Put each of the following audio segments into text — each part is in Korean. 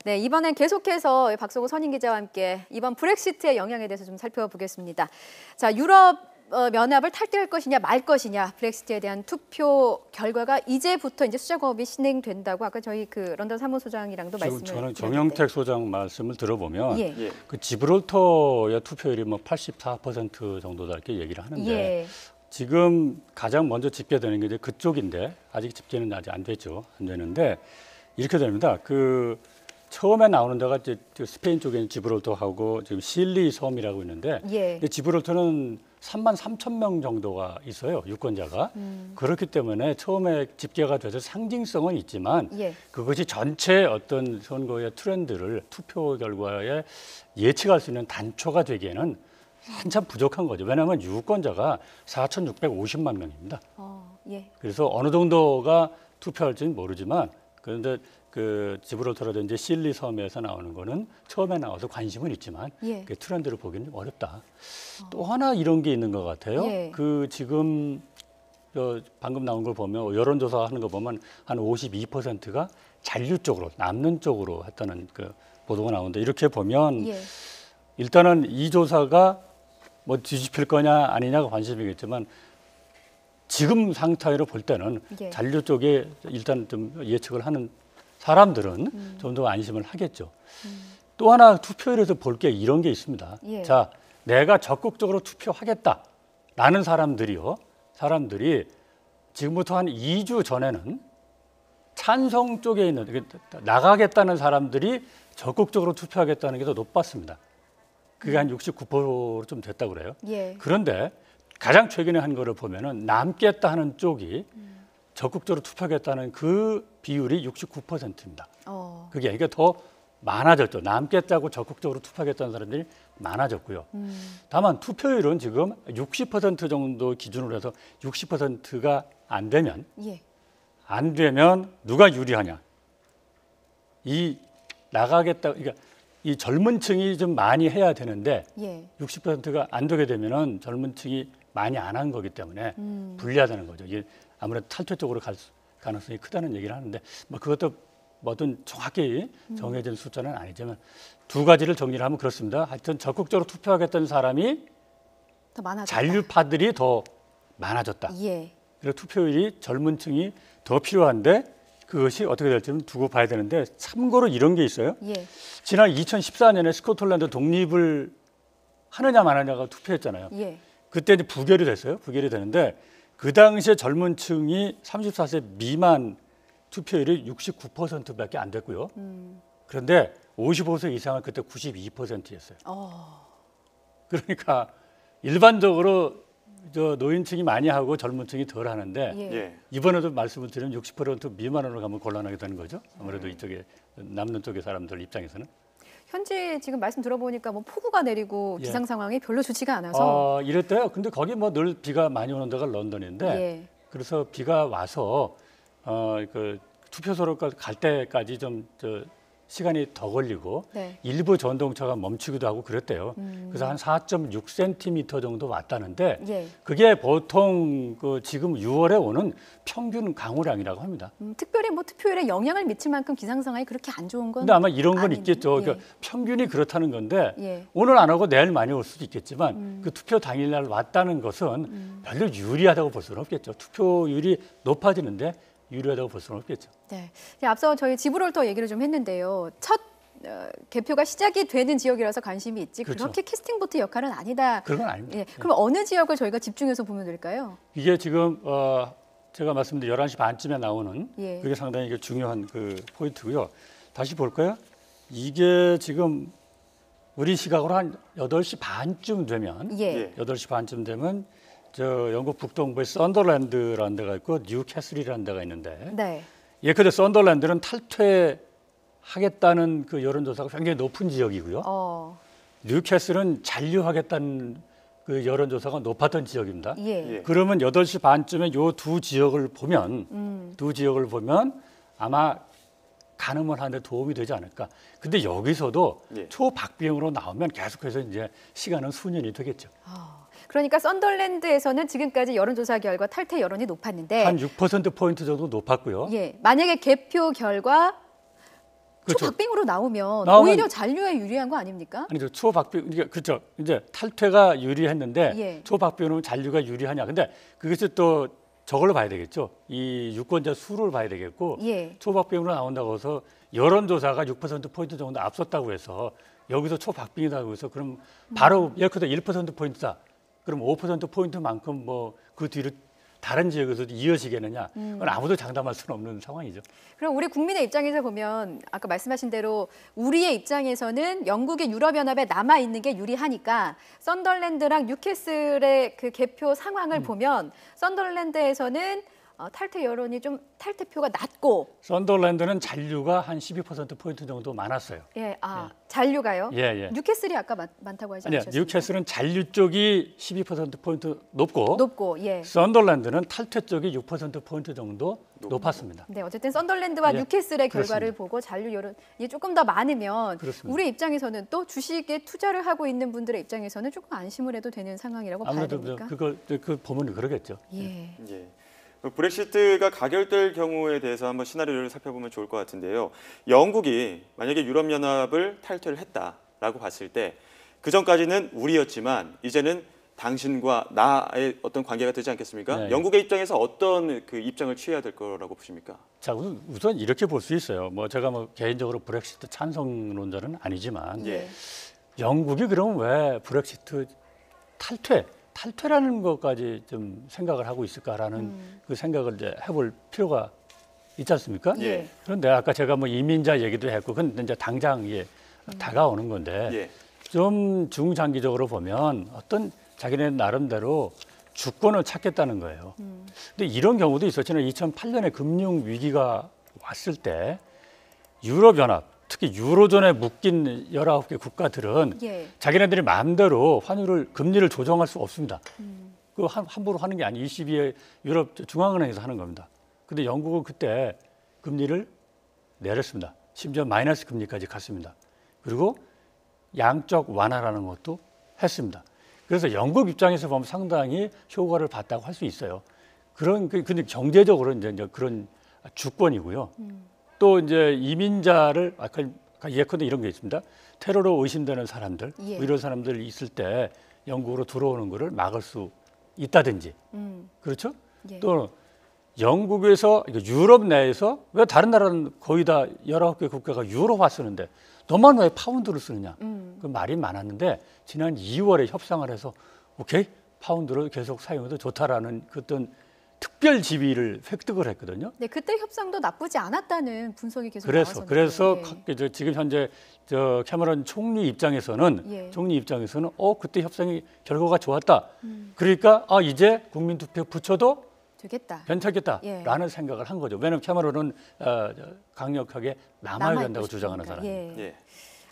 네, 이번엔 계속해서 박소구 선임 기자와 함께 이번 브렉시트의 영향에 대해서 좀 살펴보겠습니다. 자, 유럽 연합을 탈퇴할 것이냐 말 것이냐 브렉시트에 대한 투표 결과가 이제부터 이제 수작업이 진행된다고 아까 저희 그 런던 사무소장이랑도 말씀을 저는 정영택 소장 말씀을 들어보면 예. 그 지브롤터의 투표율이 뭐 84% 정도다 이렇게 얘기를 하는데 예. 지금 가장 먼저 집계되는 게 이제 그쪽인데 아직 집계는 아직 안 됐죠. 안 되는데 이렇게 됩니다. 그 처음에 나오는 데가 이제 스페인 쪽에 지브롤터하고 지금 실리 섬이라고 있는데 예. 근데 지브롤터는 33,000명 정도가 있어요. 유권자가. 그렇기 때문에 처음에 집계가 돼서 상징성은 있지만 예. 그것이 전체 어떤 선거의 트렌드를 투표 결과에 예측할 수 있는 단초가 되기에는 한참 부족한 거죠. 왜냐하면 유권자가 4,650만 명입니다. 예. 그래서 어느 정도가 투표할지는 모르지만 그런데 그 지브롤터라든지 실리 섬에서 나오는 거는 처음에 나와서 관심은 있지만 예. 그 트렌드를 보기는 좀 어렵다. 또 하나 이런 게 있는 것 같아요. 예. 그 지금 방금 나온 걸 보면 여론조사 하는 거 보면 한 52%가 잔류 쪽으로 남는 쪽으로 했다는 그 보도가 나오는데 이렇게 보면 예. 일단은 이 조사가 뭐 뒤집힐 거냐 아니냐가 관심이겠지만 지금 상태로 볼 때는 예. 잔류 쪽에 일단 좀 예측을 하는 사람들은 좀 더 안심을 하겠죠. 또 하나 투표율에서 볼 게 이런 게 있습니다. 예. 자, 내가 적극적으로 투표하겠다라는 사람들이 지금부터 한 2주 전에는 찬성 쪽에 있는 나가겠다는 사람들이 적극적으로 투표하겠다는 게 더 높았습니다. 그게 한 69%좀 됐다고 그래요. 예. 그런데 가장 최근에 한 거를 보면은 남겠다 하는 쪽이 적극적으로 투표하겠다는 그 비율이 69%입니다. 그게 그러니까 더 많아졌죠. 남겠다고 적극적으로 투표하겠다는 사람들이 많아졌고요. 다만 투표율은 지금 60% 정도 기준으로 해서 60%가 안 되면 예. 누가 유리하냐? 이 나가겠다. 그러니까 이 젊은 층이 좀 많이 해야 되는데 예. 60%가 안 되게 되면은 젊은 층이 많이 안 한 거기 때문에 불리하다는 거죠. 이게 아무래도 탈퇴 쪽으로 갈 가능성이 크다는 얘기를 하는데 뭐 그것도 뭐든 정확히 정해진 숫자는 아니지만 두 가지를 정리를 하면 그렇습니다. 하여튼 적극적으로 투표하겠다는 사람이 더 많아졌다. 잔류파들이 더 많아졌다. 예. 그리고 투표율이 젊은 층이 더 필요한데 그것이 어떻게 될지는 두고 봐야 되는데 참고로 이런 게 있어요. 예. 지난 2014년에 스코틀랜드 독립을 하느냐 마느냐가 투표했잖아요. 예. 그때 이제 부결이 됐어요. 부결이 되는데 그 당시에 젊은 층이 34세 미만 투표율이 69%밖에 안 됐고요. 그런데 55세 이상은 그때 92%였어요. 그러니까 일반적으로 저 노인층이 많이 하고 젊은 층이 덜 하는데 예. 이번에도 말씀을 드리면 60% 미만으로 가면 곤란하게 되는 거죠. 아무래도 이쪽에 남는 쪽의 사람들 입장에서는. 현지 지금 말씀 들어보니까 뭐 폭우가 내리고 예. 기상 상황이 별로 좋지가 않아서 이랬대요. 근데 거기 뭐 늘 비가 많이 오는 데가 런던인데 예. 그래서 비가 와서 그 투표소로 갈 때까지 좀 시간이 더 걸리고 네. 일부 전동차가 멈추기도 하고 그랬대요. 그래서 한 4.6cm 정도 왔다는데 예. 그게 보통 그 지금 6월에 오는 평균 강우량이라고 합니다. 특별히 뭐 투표율에 영향을 미칠 만큼 기상 상황이 그렇게 안 좋은 건 근데 아마 이런 건 아니네요. 있겠죠. 예. 그러니까 평균이 그렇다는 건데 예. 오늘 안 오고 내일 많이 올 수도 있겠지만 그 투표 당일날 왔다는 것은 별로 유리하다고 볼 수는 없겠죠. 투표율이 높아지는데 유리하다고 볼 수는 없겠죠. 네. 앞서 저희 지브롤터 얘기를 좀 했는데요. 첫 개표가 시작이 되는 지역이라서 관심이 있지 그렇죠. 그렇게 캐스팅 보트 역할은 아니다. 그런 건 아닙니다. 예. 그럼 어느 지역을 저희가 집중해서 보면 될까요? 이게 지금 제가 말씀드린 11시 반쯤에 나오는 예. 그게 상당히 이게 중요한 그 포인트고요. 다시 볼까요? 이게 지금 우리 시각으로 한 8시 반쯤 되면 예. 8시 반쯤 되면 저 영국 북동부에 썬더랜드라는 데가 있고 뉴캐슬이라는 데가 있는데 네. 근데 썬더랜드는 탈퇴하겠다는 그 여론조사가 굉장히 높은 지역이고요. 뉴캐슬은 잔류하겠다는 그 여론조사가 높았던 지역입니다. 예. 그러면 8시 반쯤에 요 두 지역을 보면 아마 가늠을 하는 데 도움이 되지 않을까. 근데 여기서도 초박빙으로 나오면 계속해서 이제 시간은 수년이 되겠죠. 그러니까 썬더랜드에서는 지금까지 여론조사 결과 탈퇴 여론이 높았는데 한 6%포인트 정도 높았고요. 예. 만약에 개표 결과 그렇죠. 초박빙으로 나오면 오히려 잔류에 유리한 거 아닙니까? 아니죠. 초박빙 그렇죠. 이제 탈퇴가 유리했는데 예. 초박빙으로 잔류가 유리하냐? 근데 그것이 또 저걸로 봐야 되겠죠. 이 유권자 수를 봐야 되겠고 예. 초박빙으로 나온다고 해서 여론조사가 6%포인트 정도 앞섰다고 해서 여기서 초박빙이라고 해서 그럼 바로 예를 들어 1%포인트다. 그럼 5%포인트만큼 뭐 그 뒤로 다른 지역에서 이어지겠느냐? 그건 아무도 장담할 수는 없는 상황이죠. 그럼 우리 국민의 입장에서 보면 아까 말씀하신 대로 우리의 입장에서는 영국의 유럽연합에 남아 있는 게 유리하니까 썬덜랜드랑 뉴캐슬의 그 개표 상황을 보면 썬덜랜드에서는 탈퇴 여론이 좀 탈퇴표가 낮고 썬덜랜드는 잔류가 한 12%포인트 정도 많았어요. 예, 잔류가요? 예. 뉴캐슬이 아까 많다고 하지 아니요, 않으셨습니까? 뉴캐슬은 잔류 쪽이 12%포인트 높고 예. 썬덜랜드는 탈퇴 쪽이 6%포인트 정도 높았습니다. 네, 어쨌든 썬덜랜드와 예, 뉴캐슬의 결과를 그렇습니다. 보고 잔류 여론이 조금 더 많으면 그렇습니다. 우리 입장에서는 또 주식에 투자를 하고 있는 분들의 입장에서는 조금 안심을 해도 되는 상황이라고 봐야 아무래도 됩니까? 그 보면 그러겠죠. 예. 예. 브렉시트가 가결될 경우에 대해서 한번 시나리오를 살펴보면 좋을 것 같은데요. 영국이 만약에 유럽연합을 탈퇴를 했다라고 봤을 때 그전까지는 우리였지만 이제는 당신과 나의 어떤 관계가 되지 않겠습니까? 네. 영국의 입장에서 어떤 그 입장을 취해야 될 거라고 보십니까? 자, 우선 이렇게 볼 수 있어요. 뭐 제가 뭐 개인적으로 브렉시트 찬성론자는 아니지만 예. 영국이 그럼 왜 브렉시트 탈퇴라는 것까지 좀 생각을 하고 있을까라는 그 생각을 이제 해볼 필요가 있지 않습니까? 예. 그런데 아까 제가 뭐 이민자 얘기도 했고, 그건 이제 당장 다가오는 건데 예. 좀 중장기적으로 보면 어떤 자기네 나름대로 주권을 찾겠다는 거예요. 근데 이런 경우도 있었잖아요. 2008년에 금융 위기가 왔을 때 유럽연합, 특히 유로존에 묶인 19개 국가들은 예. 자기네들이 마음대로 금리를 조정할 수 없습니다. 그 함부로 하는 게 아니에요. 22의 유럽 중앙은행에서 하는 겁니다. 근데 영국은 그때 금리를 내렸습니다. 심지어 마이너스 금리까지 갔습니다. 그리고 양적 완화라는 것도 했습니다. 그래서 영국 입장에서 보면 상당히 효과를 봤다고 할 수 있어요. 근데 경제적으로 이제 그런 주권이고요. 또 이제 이민자를 아까 예컨대 이런 게 있습니다. 테러로 의심되는 사람들, 예. 이런 사람들이 있을 때 영국으로 들어오는 것을 막을 수 있다든지, 그렇죠? 예. 또 영국에서 유럽 내에서 왜 다른 나라는 거의 다 19개 국가가 유로화 쓰는데 너만 왜 파운드를 쓰느냐? 그 말이 많았는데 지난 2월에 협상을 해서 오케이 파운드를 계속 사용해도 좋다라는 그 어떤 특별 지위를 획득을 했거든요. 네, 그때 협상도 나쁘지 않았다는 분석이 계속 그래서 나왔었는데. 지금 현재 캐머런 총리 입장에서는 예. 그때 협상이 결과가 좋았다. 그러니까 이제 국민 투표 붙여도 되겠다. 괜찮겠다라는 생각을 한 거죠. 왜냐하면 캐머런은 강력하게 남아야 된다고 있고 주장하는 싶으니까. 사람이에요. 예. 예.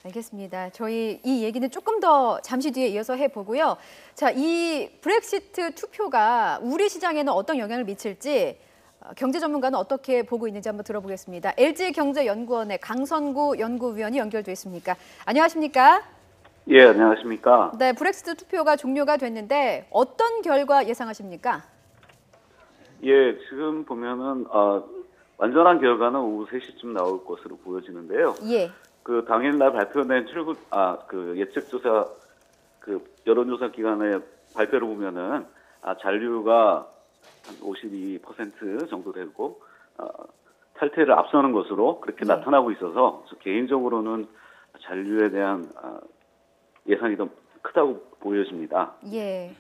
알겠습니다. 저희 이 얘기는 조금 더 잠시 뒤에 이어서 해보고요. 자, 이 브렉시트 투표가 우리 시장에는 어떤 영향을 미칠지 경제 전문가는 어떻게 보고 있는지 한번 들어보겠습니다. LG경제연구원의 강선구 연구위원이 연결돼 있습니까? 안녕하십니까? 예, 안녕하십니까? 네, 브렉시트 투표가 종료가 됐는데 어떤 결과 예상하십니까? 예, 지금 보면은 완전한 결과는 오후 3시쯤 나올 것으로 보여지는데요. 예. 그 당일날 발표된 그 예측조사 그 여론조사 기관의 발표를 보면은 잔류가 한 52% 정도 되고 탈퇴를 앞서는 것으로 그렇게 네. 나타나고 있어서 개인적으로는 잔류에 대한 예상이 더 크다고 보여집니다. 예.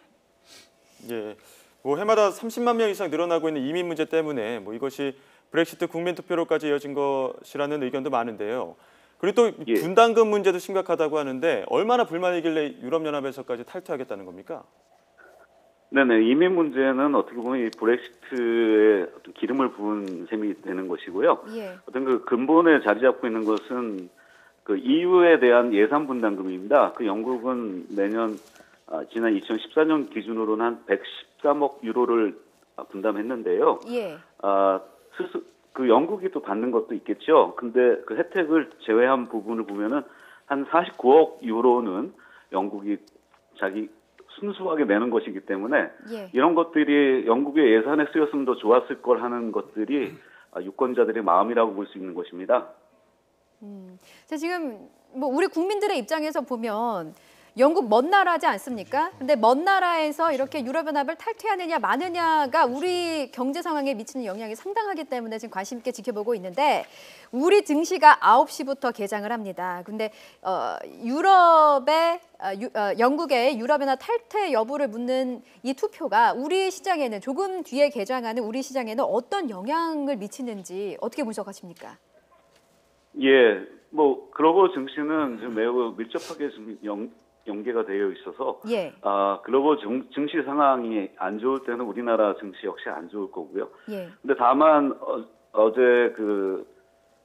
예. 뭐 해마다 30만 명 이상 늘어나고 있는 이민 문제 때문에 뭐 이것이 브렉시트 국민 투표로까지 이어진 것이라는 의견도 많은데요. 그리고 또 예. 분담금 문제도 심각하다고 하는데 얼마나 불만이길래 유럽연합에서까지 탈퇴하겠다는 겁니까? 네네, 이민 문제는 어떻게 보면 이 브렉시트에 어떤 기름을 부은 셈이 되는 것이고요. 예. 어떤 그 근본에 자리 잡고 있는 것은 그 EU에 대한 예산 분담금입니다. 그 영국은 내년 지난 2014년 기준으로는 한 113억 유로를 분담했는데요. 예. 그 영국이 또 받는 것도 있겠죠. 근데 그 혜택을 제외한 부분을 보면은 한 49억 유로는 영국이 자기 순수하게 내는 것이기 때문에 예. 이런 것들이 영국의 예산에 쓰였으면 더 좋았을 걸 하는 것들이 유권자들의 마음이라고 볼 수 있는 것입니다. 자, 지금 뭐 우리 국민들의 입장에서 보면 영국 먼 나라지 않습니까? 근데 먼 나라에서 이렇게 유럽연합을 탈퇴하느냐 마느냐가 우리 경제 상황에 미치는 영향이 상당하기 때문에 지금 관심 있게 지켜보고 있는데 우리 증시가 9시부터 개장을 합니다. 근데 영국의 유럽연합 탈퇴 여부를 묻는 이 투표가 우리 시장에는 조금 뒤에 개장하는 우리 시장에는 어떤 영향을 미치는지 어떻게 분석하십니까? 예, 뭐 글로벌 증시는 지금 매우 밀접하게 좀 연계가 되어 있어서 예. 글로벌 증시 상황이 안 좋을 때는 우리나라 증시 역시 안 좋을 거고요. 예. 근데 다만 어제 그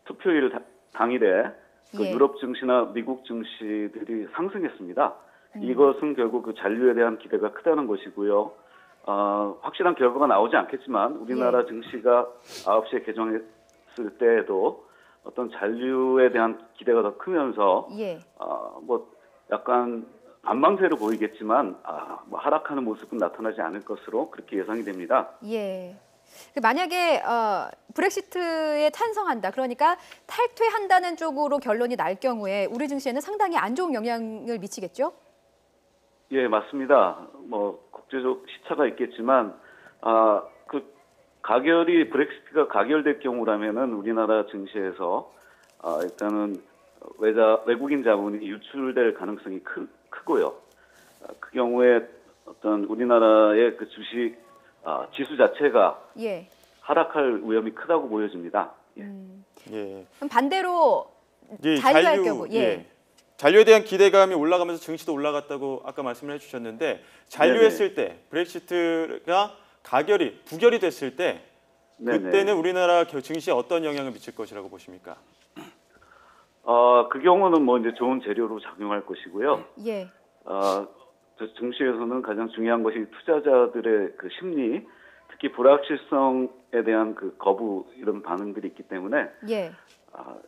투표일 당일에 그 예. 유럽 증시나 미국 증시들이 상승했습니다. 이것은 결국 그 잔류에 대한 기대가 크다는 것이고요. 확실한 결과가 나오지 않겠지만 우리나라 예. 증시가 9시에 개정했을 때에도 어떤 잔류에 대한 기대가 더 크면서 예. 뭐 약간 반망세로 보이겠지만 뭐 하락하는 모습은 나타나지 않을 것으로 그렇게 예상이 됩니다. 예. 만약에 브렉시트에 찬성한다. 그러니까 탈퇴한다는 쪽으로 결론이 날 경우에 우리 증시에는 상당히 안 좋은 영향을 미치겠죠? 예, 맞습니다. 뭐 국제적 시차가 있겠지만 그 브렉시트가 가결될 경우라면은 우리나라 증시에서 일단은 외국인 자본이 유출될 가능성이 크고요. 그 경우에 어떤 우리나라의 그 주식 지수 자체가 예. 하락할 위험이 크다고 보여집니다. 예. 그럼 반대로 예, 잔류할 경우, 예. 잔류에 대한 기대감이 올라가면서 증시도 올라갔다고 아까 말씀을 해주셨는데 잔류했을 때 브렉시트가 부결이 됐을 때 그때는 우리나라 증시에 어떤 영향을 미칠 것이라고 보십니까? 그 경우는 뭐 이제 좋은 재료로 작용할 것이고요. 예. 증시에서는 가장 중요한 것이 투자자들의 그 심리, 특히 불확실성에 대한 그 거부 이런 반응들이 있기 때문에 예.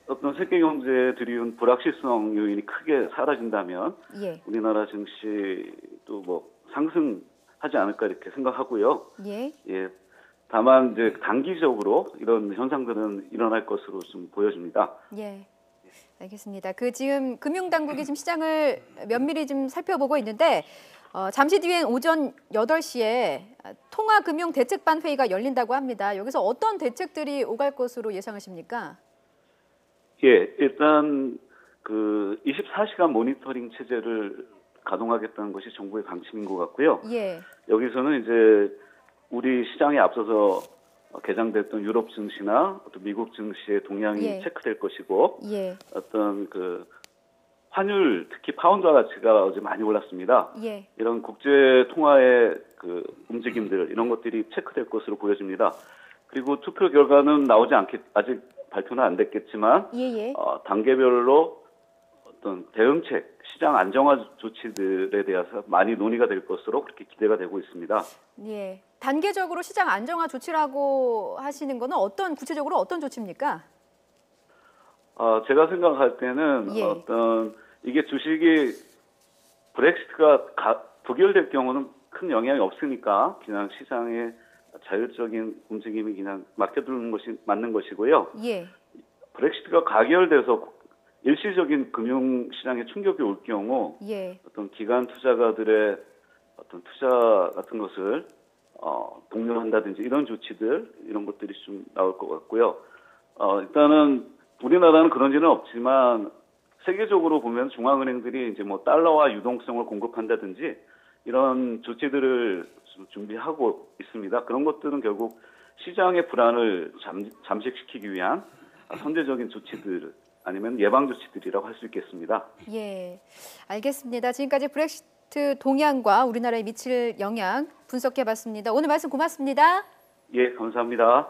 어떤 세계 경제에 들이운 불확실성 요인이 크게 사라진다면 예. 우리나라 증시도 뭐 상승하지 않을까 이렇게 생각하고요. 예. 예. 다만 이제 단기적으로 이런 현상들은 일어날 것으로 좀 보여집니다. 예. 알겠습니다. 지금 금융당국이 지금 시장을 면밀히 좀 살펴보고 있는데 잠시 뒤엔 오전 8시에 통화금융대책반 회의가 열린다고 합니다. 여기서 어떤 대책들이 오갈 것으로 예상하십니까? 예, 일단 그 24시간 모니터링 체제를 가동하겠다는 것이 정부의 방침인 것 같고요. 예. 여기서는 이제 우리 시장에 앞서서 개장됐던 유럽 증시나 또 미국 증시의 동향이 예. 체크될 것이고 예. 어떤 그 환율 특히 파운드 가치가 어제 많이 올랐습니다. 예. 이런 국제 통화의 그 움직임들 이런 것들이 체크될 것으로 보여집니다. 그리고 투표 결과는 아직 발표는 안 됐겠지만 예. 단계별로 어떤 대응책, 시장 안정화 조치들에 대해서 많이 논의가 될 것으로 그렇게 기대가 되고 있습니다. 예. 단계적으로 시장 안정화 조치라고 하시는 거는 구체적으로 어떤 조치입니까? 제가 생각할 때는 예. 이게 주식이 브렉시트가 부결될 경우는 큰 영향이 없으니까 그냥 시장의 자율적인 움직임이 그냥 맡겨두는 것이 맞는 것이고요. 예. 브렉시트가 가결돼서 일시적인 금융시장에 충격이 올 경우 예. 어떤 기관 투자가들의 어떤 투자 같은 것을 독려한다든지 이런 조치들 이런 것들이 좀 나올 것 같고요. 일단은 우리나라는 그런 지는 없지만 세계적으로 보면 중앙은행들이 이제 뭐 달러화 유동성을 공급한다든지 이런 조치들을 좀 준비하고 있습니다. 그런 것들은 결국 시장의 불안을 잠식시키기 위한 선제적인 조치들 아니면 예방 조치들이라고 할 수 있겠습니다. 예, 알겠습니다. 지금까지 브렉시트 동향과 우리나라에 미칠 영향 분석해봤습니다. 오늘 말씀 고맙습니다. 예, 감사합니다.